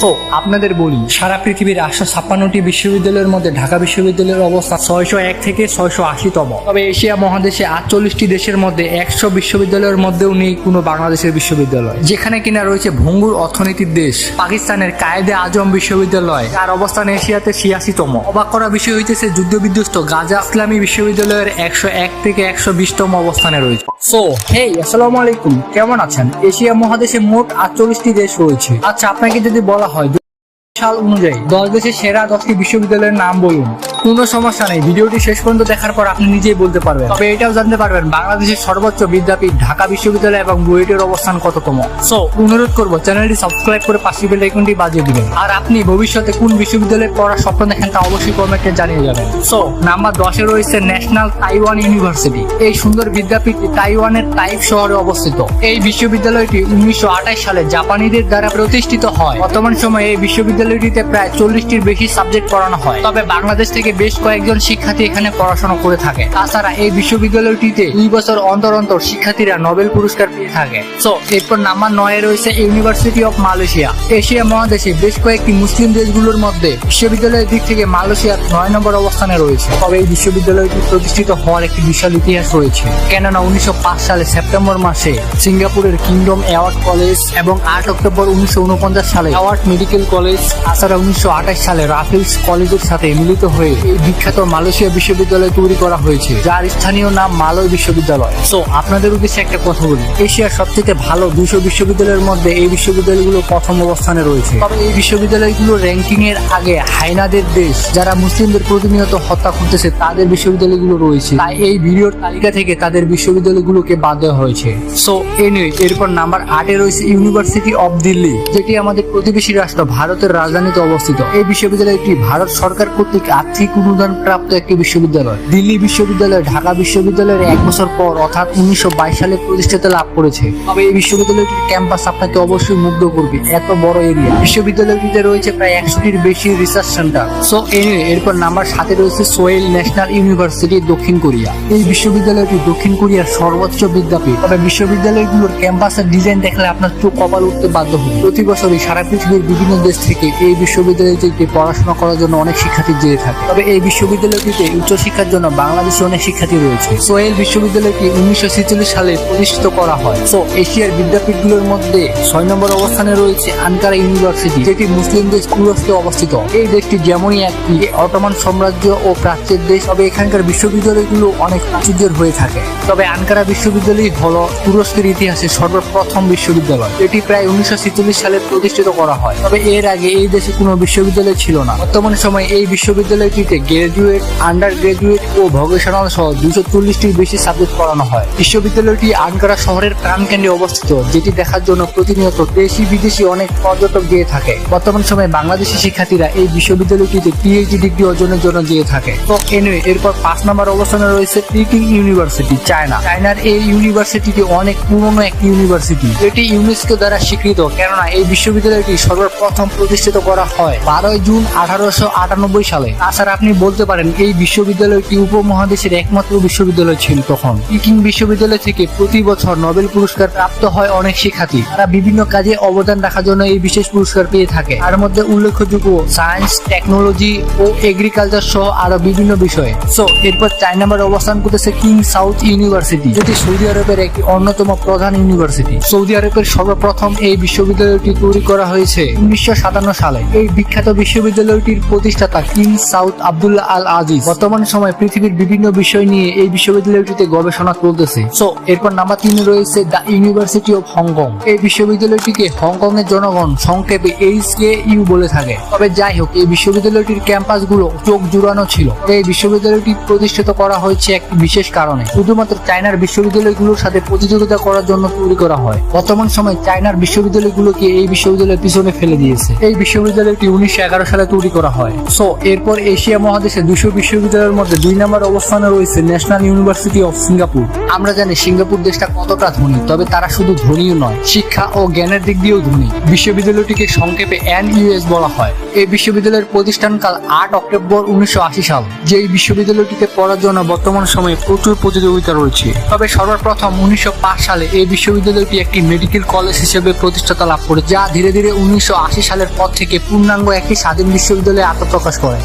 তো আপনাদের বলি, সারা পৃথিবীর 856টি বিশ্ববিদ্যালয়ের মধ্যে ঢাকা বিশ্ববিদ্যালয়ের অবস্থান 601 থেকে 680তম। তবে এশিয়া মহাদেশে 48টি দেশের মধ্যে 100 বিশ্ববিদ্যালয়ের মধ্যেও নেই কোনো বাংলাদেশের বিশ্ববিদ্যালয়। যেখানে কিনা রয়েছে ভঙ্গুর অর্থনীতির দেশ পাকিস্তানের কায়েদে আজম বিশ্ববিদ্যালয়, যার অবস্থান এশিয়াতে 86তম। অবাক করা বিষয় হইতেছে যুদ্ধ বিধ্বস্ত গাজা ইসলামী বিশ্ববিদ্যালয়ের 101 থেকে 120তম অবস্থানে রয়েছে। সো হেই, আসসালামু আলাইকুম, কেমন আছেন? এশিয়া মহাদেশে মোট 48টি দেশ রয়েছে। আচ্ছা, আপনাকে যদি বলা হয় সাল অনুযায়ী 10 দেশের সেরা 10টি বিশ্ববিদ্যালয়ের নাম বলুন, কোনো সমস্যা নেই, ভিডিওটি শেষ পর্যন্ত দেখার পর আপনি নিজেই বলতে পারবেন। তবে এটাও জানতে পারবেন বাংলাদেশের সর্বোচ্চ বিদ্যাপীঠ ঢাকা বিশ্ববিদ্যালয় এবং বুয়েটের অবস্থান কততম। সো অনুরোধ করবো চ্যানেলটি সাবস্ক্রাইব করে পাশের বেল আইকনটি বাজিয়ে দিবেন। আর আপনি ভবিষ্যতে কোন বিশ্ববিদ্যালয়ে পড়ার স্বপ্ন দেখেন তা অবশ্যই কমেন্টে জানিয়ে যাবেন। সো নাম্বার 10-এ রয়েছে ন্যাশনাল তাইওয়ান ইউনিভার্সিটি। এই সুন্দর বিদ্যাপীঠটি তাইওয়ানের তাইপ শহরে অবস্থিত। এই বিশ্ববিদ্যালয়টি 1928 সালে জাপানিদের দ্বারা প্রতিষ্ঠিত হয়। বর্তমান সময়ে এই বিশ্ববিদ্যালয়টিতে প্রায় 40টির বেশি সাবজেক্ট পড়ানো হয়। তবে বাংলাদেশ থেকে বেশ কয়েকজন শিক্ষার্থী এখানে পড়াশোনা করে থাকে। তাছাড়া এই বিশ্ববিদ্যালয়টিতে 2 বছর অন্তর অন্তর শিক্ষার্থীরা নোবেল পুরস্কার পেয়ে থাকে। সো এরপর নাম্বার 9-এ রয়েছে ইউনিভার্সিটি অফ মালয়েশিয়া। এশিয়া মহাদেশে বেশ কয়েকটি মুসলিম দেশগুলোর মধ্যে বিশ্ববিদ্যালয়ের দিক থেকে মালয়েশিয়ার 9 নম্বর অবস্থানে রয়েছে। তবে এই বিশ্ববিদ্যালয়টি প্রতিষ্ঠিত হওয়ার একটি বিশাল ইতিহাস রয়েছে, কেননা 1905 সালে সেপ্টেম্বর মাসে সিঙ্গাপুরের কিংডম অ্যাওয়ার্ড কলেজ এবং 8 অক্টোবর 1949 সালে অ্যাওয়ার্ড মেডিকেল কলেজ, তাছাড়া 1928 সালে রাফেলস কলেজের সাথে মিলিত হয়ে এই বিখ্যাত মালয়েশিয়া বিশ্ববিদ্যালয় তৈরি করা হয়েছে, যার স্থানীয় নাম মালয় বিশ্ববিদ্যালয়। সো আপনাদের উদ্দেশ্যে একটা কথা বলি, এশিয়ার সবথেকে ভালো 200 বিশ্ববিদ্যালয়ের মধ্যে এই বিশ্ববিদ্যালয়গুলো প্রথম অবস্থানে রয়েছে। তবে এই বিশ্ববিদ্যালয়গুলো র্যাঙ্কিং এর আগে হাইনাদের দেশ, যারা মুসলিমদের প্রতিনিয়ত হত্যা করতেছে, তাদের বিশ্ববিদ্যালয়গুলো রয়েছে। তাই এই ভিডিওর তালিকা থেকে তাদের বিশ্ববিদ্যালয়গুলোকে বাদ দেওয়া হয়েছে। সো এনিওয়ে, এরপর নাম্বার 8-এ রয়েছে ইউনিভার্সিটি অফ দিল্লি, যেটি আমাদের প্রতিবেশী রাষ্ট্র ভারতের রাজধানীতে অবস্থিত। এই বিশ্ববিদ্যালয়টি ভারত সরকার কর্তৃক আর্থিক অনুদান প্রাপ্ত একটি বিশ্ববিদ্যালয়। দিল্লি বিশ্ববিদ্যালয় ঢাকা বিশ্ববিদ্যালয়ের 1 বছর পর অর্থাৎ 1922 সালে প্রতিষ্ঠাতা লাভ করেছে। তবে এই বিশ্ববিদ্যালয়টির ক্যাম্পাস আপনাকে অবশ্যই মুগ্ধ করবে, এত বড় এরিয়া। বিশ্ববিদ্যালয়টিতে রয়েছে প্রায় 100টির বেশি রিসার্চ সেন্টার। সো এরপর নাম্বার 7-এ রয়েছে সোয়েল ন্যাশনাল ইউনিভার্সিটি, দক্ষিণ কোরিয়া। এই বিশ্ববিদ্যালয়টি দক্ষিণ কোরিয়ার সর্বোচ্চ বিদ্যাপীঠ। তবে বিশ্ববিদ্যালয়গুলোর ক্যাম্পাসের ডিজাইন দেখলে আপনার চোখ কপাল উঠতে বাধ্য হবে। প্রতি বছরই সারা পৃথিবীর বিভিন্ন দেশ থেকে এই বিশ্ববিদ্যালয়টিতে পড়াশোনা করার জন্য অনেক শিক্ষার্থী যেয়ে থাকে। তবে এই বিশ্ববিদ্যালয়টিতে উচ্চশিক্ষার জন্য বাংলাদেশে অনেক শিক্ষার্থী রয়েছে। সোহেল বিশ্ববিদ্যালয়টি 1946 সালে প্রতিষ্ঠিত করা হয়। সো এশিয়ার বিদ্যাপীঠগুলোর মধ্যে 6 নম্বর অবস্থানে রয়েছে আনকারা ইউনিভার্সিটি, যেটি মুসলিম দেশ তুরস্কে অবস্থিত। এই দেশটি যেমনই একটি অটোমান সাম্রাজ্য ও প্রাচ্যের দেশ, তবে এখানকার বিশ্ববিদ্যালয়গুলো অনেক প্রাচুর্যের হয়ে থাকে। তবে আনকারা বিশ্ববিদ্যালয় হলো তুরস্কের ইতিহাসে সর্বপ্রথম বিশ্ববিদ্যালয়, এটি প্রায় 1946 সালে প্রতিষ্ঠিত করা হয়। তবে এর আগে এই দেশে কোনো বিশ্ববিদ্যালয় ছিল না। বর্তমান সময়ে এই বিশ্ববিদ্যালয়টিতে গ্রাজুয়েট, আন্ডার গ্রাজুয়েট ও ভোকেশনাল সহ 240টির বেশি সাবজেক্ট পড়ানো হয়। বিশ্ববিদ্যালয়টি আনকারা শহরের প্রাণকেন্দ্রে অবস্থিত, যেটি দেখার জন্য প্রতিনিয়ত দেশি বিদেশি অনেক পর্যটক যেয়ে থাকে। বর্তমান সময়ে বাংলাদেশি শিক্ষার্থীরা এই বিশ্ববিদ্যালয়টিতে পিএইচডি ডিগ্রি অর্জনের জন্য যেয়ে থাকে। তো এনিওয়ে, এরপর 5 নম্বর অবস্থানে রয়েছে পিকিং ইউনিভার্সিটি, চায়নার এই ইউনিভার্সিটিটি অনেক পুরনো একটি ইউনিভার্সিটি, এটি ইউনেস্কো দ্বারা স্বীকৃত, কেননা এই বিশ্ববিদ্যালয়টি সর্বপ্রথম প্রতিষ্ঠিত করা হয় 12 জুন 1898 সালে। তাছাড়া আপনি বলতে পারেন এই বিশ্ববিদ্যালয়টি উপমহাদেশের একমাত্র বিশ্ববিদ্যালয় ছিল তখন। পিকিং বিশ্ববিদ্যালয় থেকে প্রতি বছর নোবেল পুরস্কার প্রাপ্ত হয় অনেক শিক্ষার্থী, তারা বিভিন্ন কাজে অবদান রাখার জন্য এই বিশেষ পুরস্কার পেয়ে থাকে। তার মধ্যে উল্লেখযোগ্য সায়েন্স, টেকনোলজি ও এগ্রিকালচার সহ আরো বিভিন্ন বিষয়ে। সো এরপর 4 নম্বরে অবস্থান করতেছে কিং সাউথ ইউনিভার্সিটি, যেটি সৌদি আরবের একটি অন্যতম প্রধান ইউনিভার্সিটি। সৌদি আরবের সর্বপ্রথম এই বিশ্ববিদ্যালয়টি তৈরি করা হয়েছে 1957 সালে। এই বিখ্যাত বিশ্ববিদ্যালয়টির প্রতিষ্ঠাতা কিং সাউথ আব্দুল্লাহ আল আজিজ বর্তমান সময়ে পৃথিবীর বিভিন্ন বিষয় নিয়ে এই বিশ্ববিদ্যালয়টিতে গবেষণা চলতেছে। সো এরপর নাম্বার 3-এ রয়েছে দ্য ইউনিভার্সিটি অফ হংকং। এই বিশ্ববিদ্যালয়টিকে হংকং এর জনগণ সংক্ষেপে HKU বলে থাকে। তবে যাই হোক, এই বিশ্ববিদ্যালয়টির ক্যাম্পাসগুলো চোখ জুড়ানো ছিল। এই বিশ্ববিদ্যালয়টি প্রতিষ্ঠিত করা হয়েছে একটি বিশেষ কারণে, শুধুমাত্র চায়নার বিশ্ববিদ্যালয়গুলোর সাথে প্রতিযোগিতা করার জন্য তৈরি করা হয়। বর্তমান সময়ে চায়নার বিশ্ববিদ্যালয়গুলোকে এই বিশ্ববিদ্যালয়ের পিছনে ফেলে দিয়েছে। এই বিশ্ববিদ্যালয়টি 1911 সালে তৈরি করা হয়। সো এরপর এশিয়া এশিয়া মহাদেশে 200 বিশ্ববিদ্যালয়ের মধ্যে 2 নম্বর অবস্থানে রয়েছে ন্যাশনাল ইউনিভার্সিটি অফ সিঙ্গাপুর। আমরা জানি সিঙ্গাপুর দেশটা কতটা ধনী, তবে তারা শুধু ধনীও নয়, শিক্ষা ও জ্ঞানের দিক দিয়েও ধনী। বিশ্ববিদ্যালয়টিকে সংক্ষেপে NUS বলা হয়। এই বিশ্ববিদ্যালয়ের প্রতিষ্ঠানকাল 8 অক্টোবর 1980 সাল। যে এই বিশ্ববিদ্যালয়টিতে পড়ার জন্য বর্তমান সময়ে প্রচুর প্রতিযোগিতা রয়েছে। তবে সর্বপ্রথম 1905 সালে এই বিশ্ববিদ্যালয়টি একটি মেডিকেল কলেজ হিসেবে প্রতিষ্ঠাতা লাভ করে, যা ধীরে ধীরে 1980 সালের পর থেকে পূর্ণাঙ্গ একটি স্বাধীন বিশ্ববিদ্যালয়ে আত্মপ্রকাশ করে।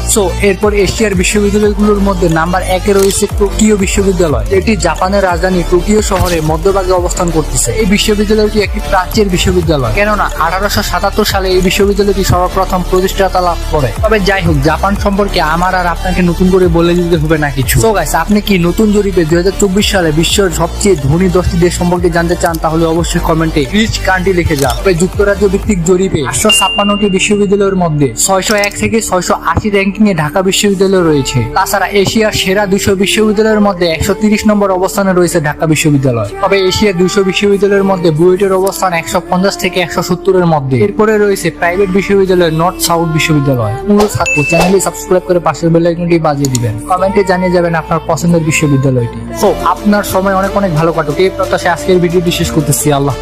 এরপর এশিয়ার বিশ্ববিদ্যালয়গুলোর মধ্যে নাম্বার 1-এ রয়েছে টোকিও বিশ্ববিদ্যালয়। এটি জাপানের রাজধানী টোকিও শহরে মধ্যভাগে অবস্থান করতেছে। এই বিশ্ববিদ্যালয়টি একটি প্রাচ্যের বিশ্ববিদ্যালয়, কেননা 1877 সালে এই বিশ্ববিদ্যালয়টি সর্বপ্রথম প্রতিষ্ঠাতা লাভ করে। তবে যাই হোক, জাপান সম্পর্কে আমার আর আপনাকে নতুন করে বলে দিতে হবে না কিছু। সো গাইস, আপনি কি নতুন জরিপে 2024 সালে বিশ্বের সবচেয়ে ধনী 10টি দেশ সম্পর্কে জানতে চান? তাহলে অবশ্যই কমেন্টে রিচ কান্ট্রি লিখে যান। তবে যুক্তরাজ্য ভিত্তিক জরিপে 856টি বিশ্ববিদ্যালয়ের মধ্যে 601 থেকে 680 র্যাঙ্কিং এ ঢাকা বিশ্ববিদ্যালয় রয়েছে। তাছাড়া এশিয়ার সেরা 200 বিশ্ববিদ্যালয়ের মধ্যে 130 নম্বর অবস্থানে রয়েছে ঢাকা বিশ্ববিদ্যালয়। তবে এশিয়ার 200 বিশ্ববিদ্যালয়ের মধ্যে বুয়েটের অবস্থান 150 থেকে 170 এর মধ্যে। এরপরে রয়েছে প্রাইভেট বিশ্ববিদ্যালয় নর্থ সাউথ বিশ্ববিদ্যালয়। অনুরোধ থাকবে চ্যানেলটি সাবস্ক্রাইব করে পাশের বেল আইকনটি বাজিয়ে দিবেন। কমেন্টে জানিয়ে যাবেন আপনার পছন্দের বিশ্ববিদ্যালয়টি। আপনার সময় অনেক অনেক ভালো কাটুক এই প্রত্যাশায় আজকের ভিডিওটি শেষ করতেছি। আল্লাহ।